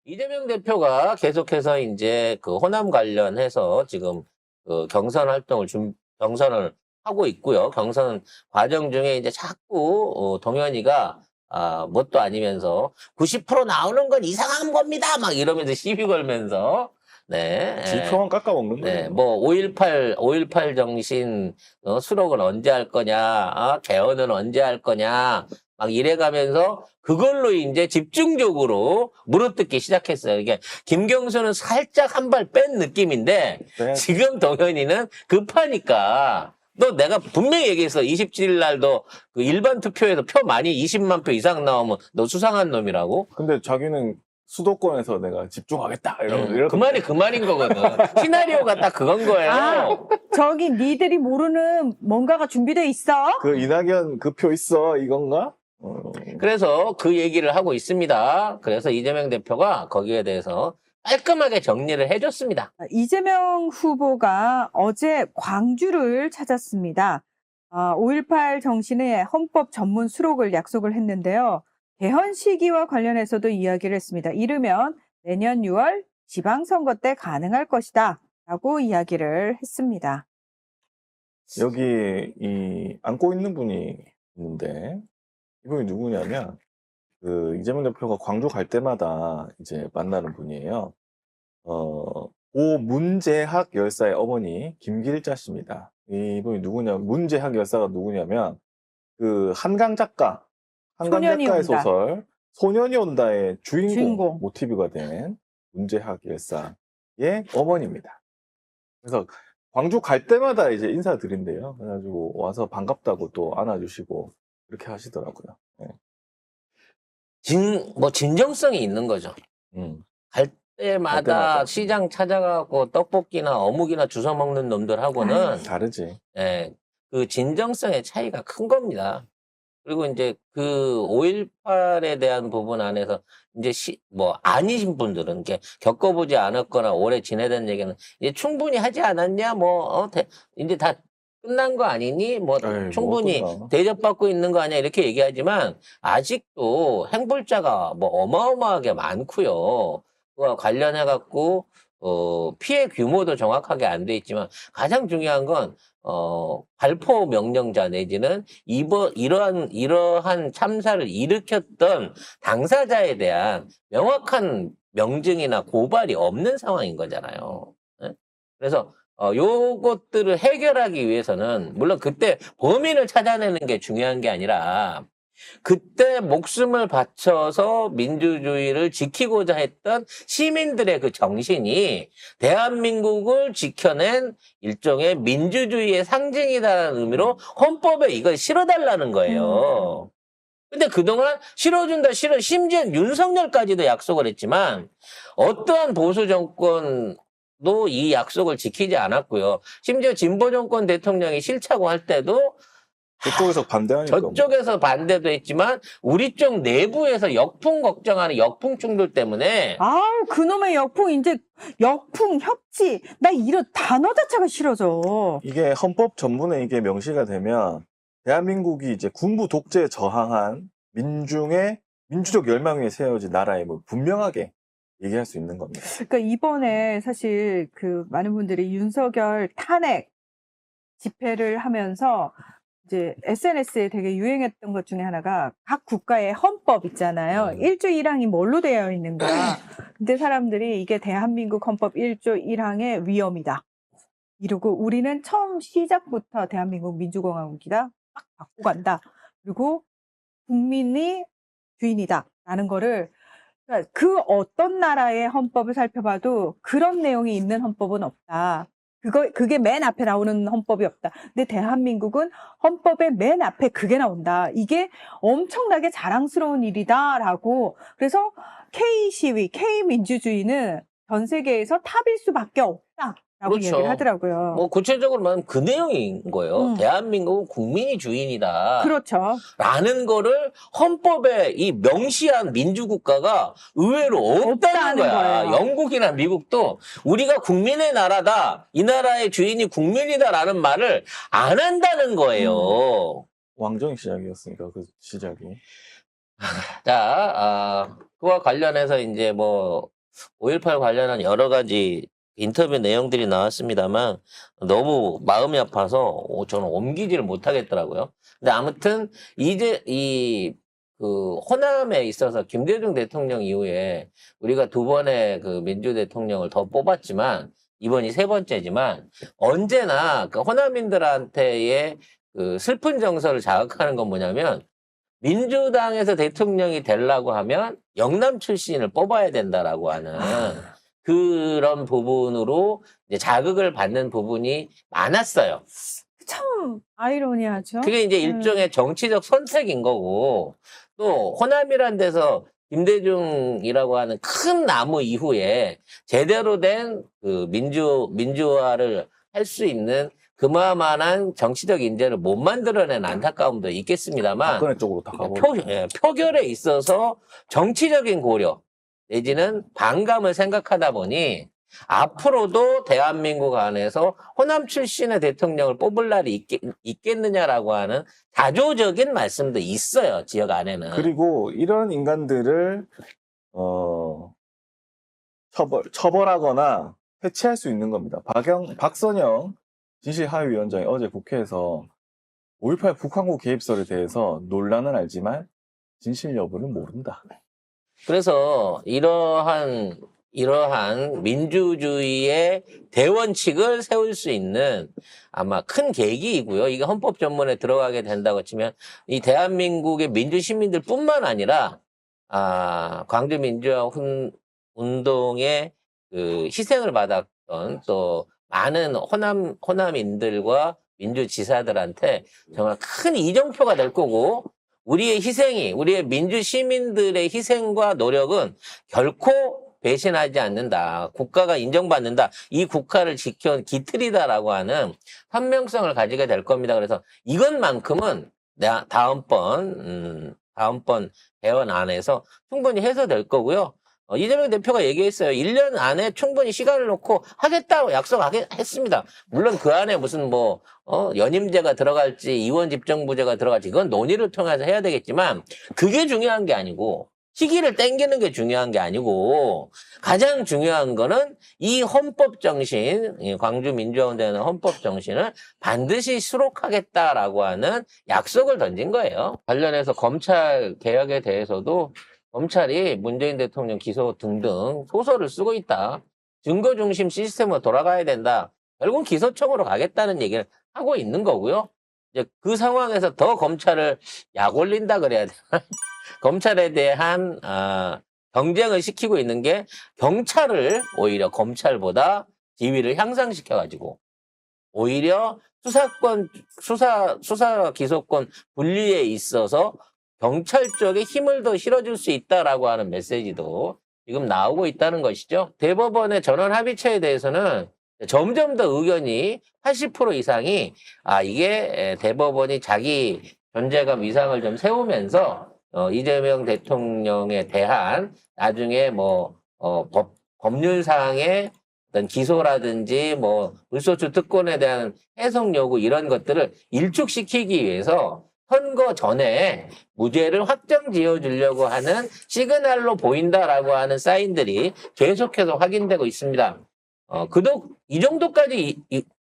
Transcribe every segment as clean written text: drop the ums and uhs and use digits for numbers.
이재명 대표가 계속해서 이제 그 호남 관련해서 지금 그 경선 활동을 경선을 하고 있고요. 경선 과정 중에 이제 자꾸 동현이가 뭣도 아니면서 90% 나오는 건 이상한 겁니다. 막 이러면서 시비 걸면서 네. 지표만 깎아먹는 네, 거예요. 뭐 5.18 정신 수록은 언제 할 거냐, 개헌은 언제 할 거냐, 막 이래가면서 그걸로 이제 집중적으로 물어뜯기 시작했어요. 이게 김경수는 살짝 한 발 뺀 느낌인데 네. 지금 동현이는 급하니까 너 내가 분명히 얘기했어. 27일 날도 그 일반 투표에서 표 많이 20만 표 이상 나오면 너 수상한 놈이라고. 근데 자기는 수도권에서 내가 집중하겠다 이러면서 그 말이 그 말인 거거든. 시나리오가 딱 그건 거예요. 아, 저기 니들이 모르는 뭔가가 준비돼 있어? 그 이낙연 그 표 있어 이건가? 그래서 그 얘기를 하고 있습니다. 그래서 이재명 대표가 거기에 대해서 깔끔하게 정리를 해줬습니다. 이재명 후보가 어제 광주를 찾았습니다. 5.18 정신의 헌법 전문 수록을 약속을 했는데요. 개헌 시기와 관련해서도 이야기를 했습니다. 이르면 내년 6월 지방선거 때 가능할 것이다 라고 이야기를 했습니다. 여기 이 안고 있는 분이 있는데 이분이 누구냐면 그 이재명 대표가 광주 갈 때마다 이제 만나는 분이에요. 오문재학 열사의 어머니 김길자 씨입니다. 이분이 누구냐? 문재학 열사가 누구냐면 그 한강 작가의 온다. 소설 소년이 온다의 주인공 주인공. 모티브가 된 문재학 열사의 어머니입니다. 그래서 광주 갈 때마다 이제 인사드린대요. 그래가지고 와서 반갑다고 또 안아주시고 이렇게 하시더라고요. 네. 진정성이 있는 거죠. 갈 때마다 시장 찾아가고 떡볶이나 어묵이나 주워 먹는 놈들하고는 다르지. 예, 그 진정성의 차이가 큰 겁니다. 그리고 이제 그 5.18에 대한 부분 안에서 이제 아니신 분들은 이렇게 겪어보지 않았거나 오래 지내던 얘기는 이제 충분히 하지 않았냐, 이제 다 끝난 거 아니니? 에이, 충분히 뭐 대접받고 있는 거 아니야? 이렇게 얘기하지만 아직도 행불자가 어마어마하게 많고요. 그와 관련해갖고, 피해 규모도 정확하게 안 돼 있지만 가장 중요한 건, 발포 명령자 내지는 이러한 참사를 일으켰던 당사자에 대한 명확한 명증이나 고발이 없는 상황인 거잖아요. 네? 그래서 요것들을 해결하기 위해서는 물론 그때 범인을 찾아내는 게 중요한 게 아니라 그때 목숨을 바쳐서 민주주의를 지키고자 했던 시민들의 그 정신이 대한민국을 지켜낸 일종의 민주주의의 상징이다라는 의미로 헌법에 이걸 실어달라는 거예요. 근데 그동안 실어준다, 심지어 윤석열까지도 약속을 했지만 어떠한 보수 정권도 이 약속을 지키지 않았고요. 심지어 진보 정권 대통령이 싫다고 할 때도 저쪽에서 반대하니까. 저쪽에서 반대도 했지만 우리 쪽 내부에서 역풍 걱정하는 역풍 충돌 때문에 그놈의 역풍, 이제 역풍, 협치. 나 이런 단어 자체가 싫어져. 이게 헌법 전문에 이게 명시가 되면 대한민국이 이제 군부 독재에 저항한 민주적 열망 위에 세워진 나라에 분명하게 얘기할 수 있는 겁니다. 그러니까 이번에 사실 그 많은 분들이 윤석열 탄핵 집회를 하면서 이제 SNS에 되게 유행했던 것 중에 하나가 각 국가의 헌법 있잖아요. 1조 1항이 뭘로 되어 있는가. 근데 사람들이 이게 대한민국 헌법 1조 1항의 위헌이다. 이러고 우리는 처음 시작부터 대한민국 민주공화국이다. 딱 받고 간다. 그리고 국민이 주인이다. 라는 거를 그러니까 그 어떤 나라의 헌법을 살펴봐도 그런 내용이 있는 헌법은 없다. 그게 맨 앞에 나오는 헌법이 없다. 근데 대한민국은 헌법의 맨 앞에 그게 나온다. 이게 엄청나게 자랑스러운 일이다라고. 그래서 K K민주주의는 전 세계에서 탑일 수밖에 없다. 라고 그렇죠. 얘기를 하더라고요. 구체적으로 말하면 그 내용인 거예요. 대한민국은 국민이 주인이다. 그렇죠. 라는 거를 헌법에 이 명시한 민주국가가 의외로 없다는 거야. 거예요. 영국이나 미국도 우리가 국민의 나라다. 이 나라의 주인이 국민이다라는 말을 안 한다는 거예요. 왕정의 시작이었으니까 그 시작이. 자, 그와 관련해서 이제 5.18 관련한 여러 가지 인터뷰 내용들이 나왔습니다만 너무 마음이 아파서 저는 옮기지를 못하겠더라고요. 근데 아무튼 이제 그 호남에 있어서 김대중 대통령 이후에 우리가 2번의 그 민주 대통령을 더 뽑았지만 이번이 3번째지만 언제나 그 호남인들한테의 그 슬픈 정서를 자극하는 건 뭐냐면 민주당에서 대통령이 되려고 하면 영남 출신을 뽑아야 된다라고 하는 그런 부분으로 이제 자극을 받는 부분이 많았어요. 참 아이러니하죠. 그게 이제 일종의 정치적 선택인 거고 또 호남이란 데서 김대중이라고 하는 큰 나무 이후에 제대로 된 그 민주화를 할 수 있는 그만한 정치적 인재를 못 만들어낸 안타까움도 있겠습니다만 박근혜 쪽으로 다 가버렸죠. 표결에 있어서 정치적인 고려 내지는 반감을 생각하다 보니 앞으로도 대한민국 안에서 호남 출신의 대통령을 뽑을 날이 있겠느냐라고 하는 자조적인 말씀도 있어요. 지역 안에는. 그리고 이런 인간들을 처벌하거나 해체할 수 있는 겁니다. 박선영 진실하위원장이 어제 국회에서 5.18 북한군 개입설에 대해서 논란은 알지만 진실 여부는 모른다. 그래서 이러한 민주주의의 대원칙을 세울 수 있는 아마 큰 계기이고요. 이게 헌법 전문에 들어가게 된다고 치면 이 대한민국의 민주시민들 뿐만 아니라 광주 민주화 운동의 그 희생을 받았던 또 많은 호남인들과 민주지사들한테 정말 큰 이정표가 될 거고 우리의 희생이 우리의 민주시민들의 희생과 노력은 결코 배신하지 않는다. 국가가 인정받는다. 이 국가를 지켜온 기틀이다라고 하는 선명성을 가지게 될 겁니다. 그래서 이것만큼은 다음번 대원 안에서 충분히 해소될 거고요. 이재명 대표가 얘기했어요. 1년 안에 충분히 시간을 놓고 하겠다고 약속했습니다. 물론 그 안에 무슨 연임제가 들어갈지 이원 집정부제가 들어갈지 이건 논의를 통해서 해야 되겠지만 그게 중요한 게 아니고 시기를 땡기는 게 중요한 게 아니고 가장 중요한 거는 이 헌법 정신, 광주 민주화운동의 헌법 정신을 반드시 수록하겠다라고 하는 약속을 던진 거예요. 관련해서 검찰 개혁에 대해서도 검찰이 문재인 대통령 기소 등등 소설을 쓰고 있다. 증거 중심 시스템으로 돌아가야 된다. 결국 기소청으로 가겠다는 얘기를 하고 있는 거고요. 이제 그 상황에서 더 검찰을 약 올린다 그래야 되나? 검찰에 대한 경쟁을 시키고 있는 게 경찰을 오히려 검찰보다 지위를 향상시켜가지고 오히려 수사 기소권 분리에 있어서 경찰 쪽에 힘을 더 실어줄 수 있다라고 하는 메시지도 지금 나오고 있다는 것이죠. 대법원의 전원 합의체에 대해서는 점점 더 의견이 80% 이상이 이게 대법원이 자기 존재감 위상을 좀 세우면서 이재명 대통령에 대한 나중에 법률상의 어떤 기소라든지 불소추 특권에 대한 해석 요구 이런 것들을 일축시키기 위해서 선거 전에 무죄를 확정 지어주려고 하는 시그널로 보인다라고 하는 사인들이 계속해서 확인되고 있습니다. 이 정도까지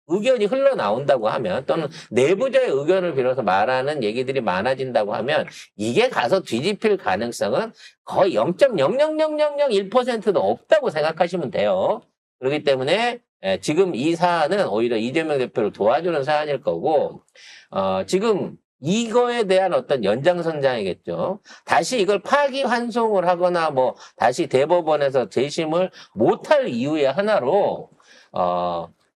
의견이 흘러나온다고 하면 또는 내부자의 의견을 빌어서 말하는 얘기들이 많아진다고 하면 이게 가서 뒤집힐 가능성은 거의 0.00001%도 없다고 생각하시면 돼요. 그렇기 때문에 지금 이 사안은 오히려 이재명 대표를 도와주는 사안일 거고 지금 이거에 대한 어떤 연장선장이겠죠. 다시 이걸 파기환송을 하거나 다시 대법원에서 재심을 못할 이유의 하나로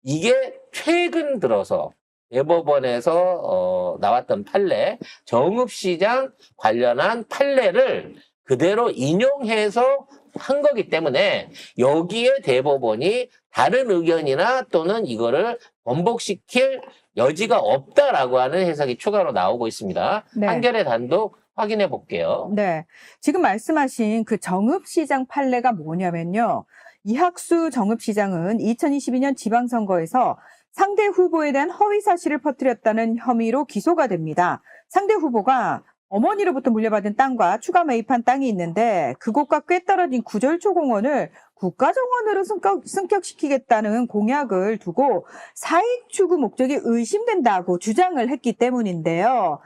이게 최근 들어서 대법원에서 나왔던 판례, 정읍시장 관련한 판례를 그대로 인용해서 한 거기 때문에 여기에 대법원이 다른 의견이나 또는 이거를 번복시킬 여지가 없다라고 하는 해석이 추가로 나오고 있습니다. 네. 한겨레 단독 확인해 볼게요. 네. 지금 말씀하신 그 정읍시장 판례가 뭐냐면요. 이학수 정읍시장은 2022년 지방선거에서 상대 후보에 대한 허위 사실을 퍼뜨렸다는 혐의로 기소가 됩니다. 상대 후보가 어머니로부터 물려받은 땅과 추가 매입한 땅이 있는데 그곳과 꽤 떨어진 구절초 공원을 국가정원으로 승격시키겠다는 공약을 두고 사익 추구 목적이 의심된다고 주장을 했기 때문인데요.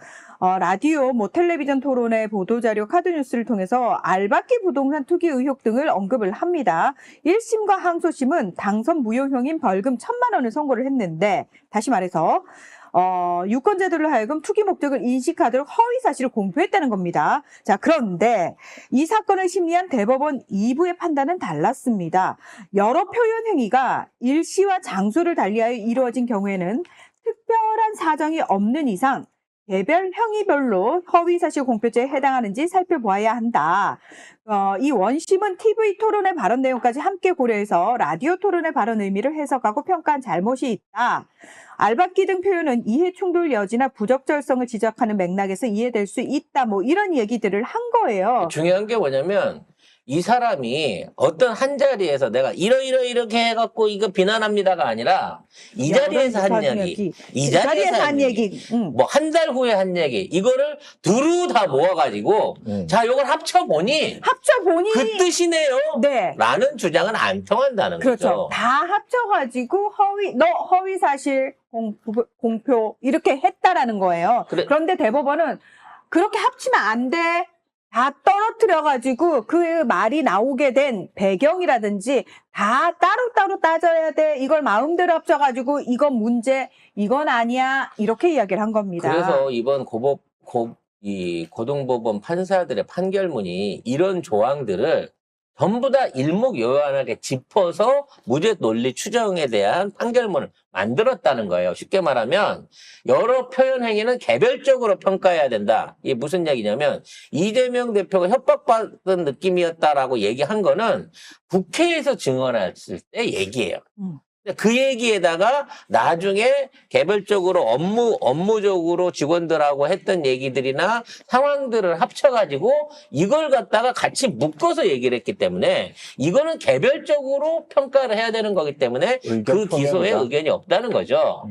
라디오, 텔레비전 토론회, 보도자료, 카드뉴스를 통해서 알박기 부동산 투기 의혹 등을 언급을 합니다. 1심과 항소심은 당선 무효형인 벌금 1,000만 원을 선고를 했는데, 다시 말해서 유권자들로 하여금 투기 목적을 인식하도록 허위 사실을 공표했다는 겁니다. 자, 그런데 이 사건을 심리한 대법원 2부의 판단은 달랐습니다. 여러 표현 행위가 일시와 장소를 달리하여 이루어진 경우에는 특별한 사정이 없는 이상 개별 행위별로 허위사실 공표죄에 해당하는지 살펴보아야 한다. 이 원심은 TV 토론의 발언 내용까지 함께 고려해서 라디오 토론의 발언 의미를 해석하고 평가한 잘못이 있다. 알박기 등 표현은 이해 충돌 여지나 부적절성을 지적하는 맥락에서 이해될 수 있다. 이런 얘기들을 한 거예요. 중요한 게 뭐냐면 이 사람이 어떤 한 자리에서 내가 이렇게 해갖고 이거 비난합니다가 아니라 이 자리에서 한 얘기, 이 자리에서 한 얘기, 뭐 한 달 후에 한 얘기, 이거를 두루 다 모아가지고 자, 요걸 합쳐보니 그 뜻이네요. 네. 라는 주장은 안 통한다는 그렇죠. 거죠. 다 합쳐가지고 허위 사실 공표 이렇게 했다라는 거예요. 그런데 대법원은 그렇게 합치면 안 돼. 다 떨어뜨려가지고 그 말이 나오게 된 배경이라든지 다 따로따로 따져야 돼. 이걸 마음대로 합쳐가지고 이건 문제, 이건 아니야. 이렇게 이야기를 한 겁니다. 그래서 이번 고등법원 판사들의 판결문이 이런 조항들을 전부 다 일목요연하게 짚어서 무죄 논리 추정에 대한 판결문을 만들었다는 거예요. 쉽게 말하면 여러 표현 행위는 개별적으로 평가해야 된다. 이게 무슨 얘기냐면 이재명 대표가 협박받은 느낌이었다라고 얘기한 거는 국회에서 증언했을 때 얘기예요. 그 얘기에다가 나중에 개별적으로 업무적으로 직원들하고 했던 얘기들이나 상황들을 합쳐가지고 이걸 갖다가 같이 묶어서 얘기를 했기 때문에 이거는 개별적으로 평가를 해야 되는 거기 때문에 그 기소에 의견이 없다는 거죠.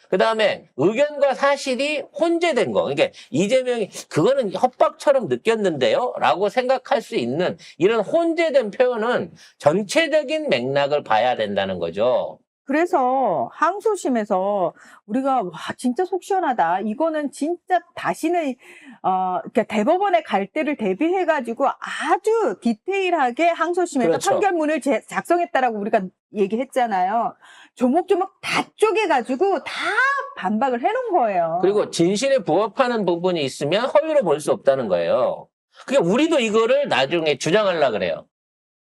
그 다음에 의견과 사실이 혼재된 거. 그러니까 이재명이 그거는 협박처럼 느꼈는데요? 라고 생각할 수 있는 이런 혼재된 표현은 전체적인 맥락을 봐야 된다는 거죠. 그래서 항소심에서 우리가 진짜 속 시원하다. 이거는 진짜 다시는 그러니까 대법원에 갈 때를 대비해가지고 아주 디테일하게 항소심에서 그렇죠. 판결문을 작성했다라고 우리가 얘기했잖아요. 조목조목 다 쪼개가지고 다 반박을 해놓은 거예요. 그리고 진실에 부합하는 부분이 있으면 허위로 볼 수 없다는 거예요. 그러니까 우리도 이거를 나중에 주장하려고 그래요.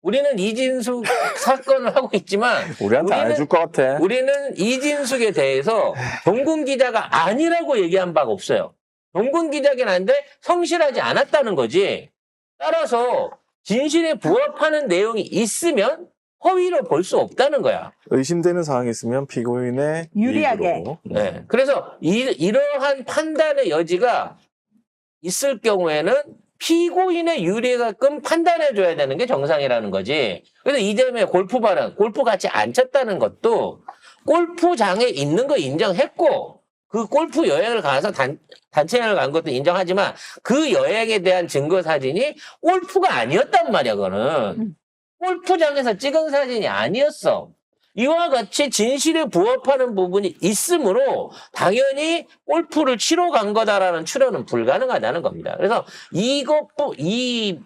우리는 이진숙 사건을 하고 있지만 우리한테 안 해줄 것 같아. 우리는 이진숙에 대해서 동군 기자가 아니라고 얘기한 바가 없어요. 동군 기자긴 한데 성실하지 않았다는 거지. 따라서 진실에 부합하는 내용이 있으면 허위로 볼 수 없다는 거야. 의심되는 사항이 있으면 피고인의 유리하게. 이익으로. 네. 그래서 이러한 판단의 여지가 있을 경우에는 피고인의 유리가끔 판단해줘야 되는 게 정상이라는 거지. 그래서 이재명의 골프 발언, 골프 같이 안 쳤다는 것도 골프장에 있는 거 인정했고 그 골프 여행을 가서 단체 여행을 간 것도 인정하지만 그 여행에 대한 증거 사진이 골프가 아니었단 말이야, 그거는. 골프장에서 찍은 사진이 아니었어. 이와 같이 진실에 부합하는 부분이 있으므로 당연히 골프를 치러 간 거다라는 추론은 불가능하다는 겁니다. 그래서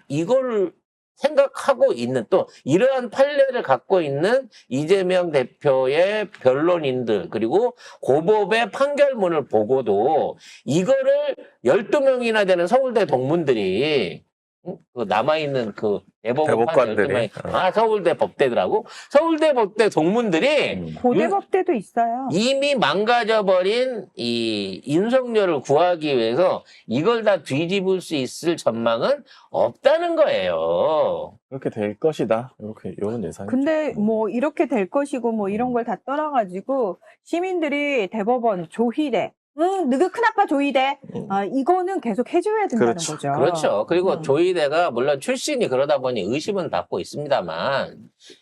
이걸 생각하고 있는 또 이러한 판례를 갖고 있는 이재명 대표의 변론인들 그리고 고법의 판결문을 보고도 이거를 12명이나 되는 서울대 동문들이 그 남아있는 그 대법관들이. 서울대 법대더라고. 서울대 법대 동문들이 고대법대도 있어요. 이미 망가져버린 이 윤석열을 구하기 위해서 이걸 다 뒤집을 수 있을 전망은 없다는 거예요. 그렇게 될 것이다. 이런 예상이. 근데 이렇게 될 것이고 이런 걸 다 떠나가지고 시민들이 대법원 조희대 너희 큰아빠 조희대 이거는 계속 해줘야 된다는 그렇죠. 거죠. 그렇죠. 그리고 조희대가 물론 출신이 그러다 보니 의심은 받고 있습니다만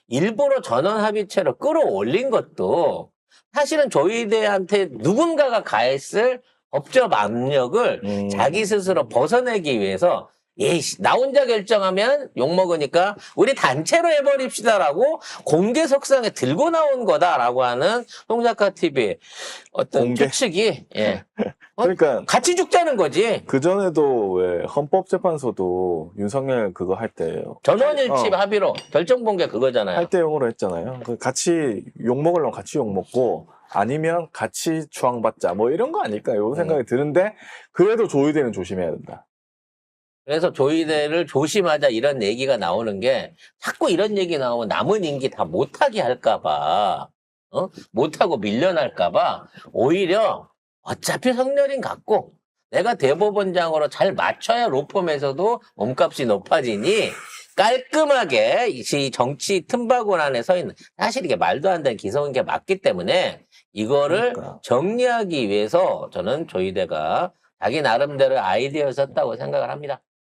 일부러 전원합의체로 끌어올린 것도 사실은 조희대한테 누군가가 가했을 법적 압력을 자기 스스로 벗어내기 위해서 나 혼자 결정하면 욕먹으니까 우리 단체로 해버립시다라고 공개석상에 들고 나온 거다라고 하는 송작가 TV 어떤 공개. 추측이 예. 그러니까 같이 죽자는 거지. 그전에도 왜 헌법재판소도 윤석열 그거 할 때 전원일치 합의로 결정 본 게 그거잖아요. 8대0으로 했잖아요. 그 같이 욕먹으려면 같이 욕먹고 아니면 같이 추앙받자 뭐 이런 거 아닐까 이런 생각이 드는데 그래도 조의대는 조심해야 된다. 그래서 조이대를 조심하자 이런 얘기가 나오는 게 자꾸 이런 얘기 나오면 남은 임기 다 못하게 할까봐 못하고 밀려날까봐 오히려 어차피 성렬인 같고 내가 대법원장으로 잘 맞춰야 로펌에서도 몸값이 높아지니 깔끔하게 이 정치 틈바구니 안에 서 있는 사실 이게 말도 안 되는 기성인 게 맞기 때문에 이거를 그러니까. 정리하기 위해서 저는 조이대가 자기 나름대로 아이디어를 썼다고 생각을 합니다.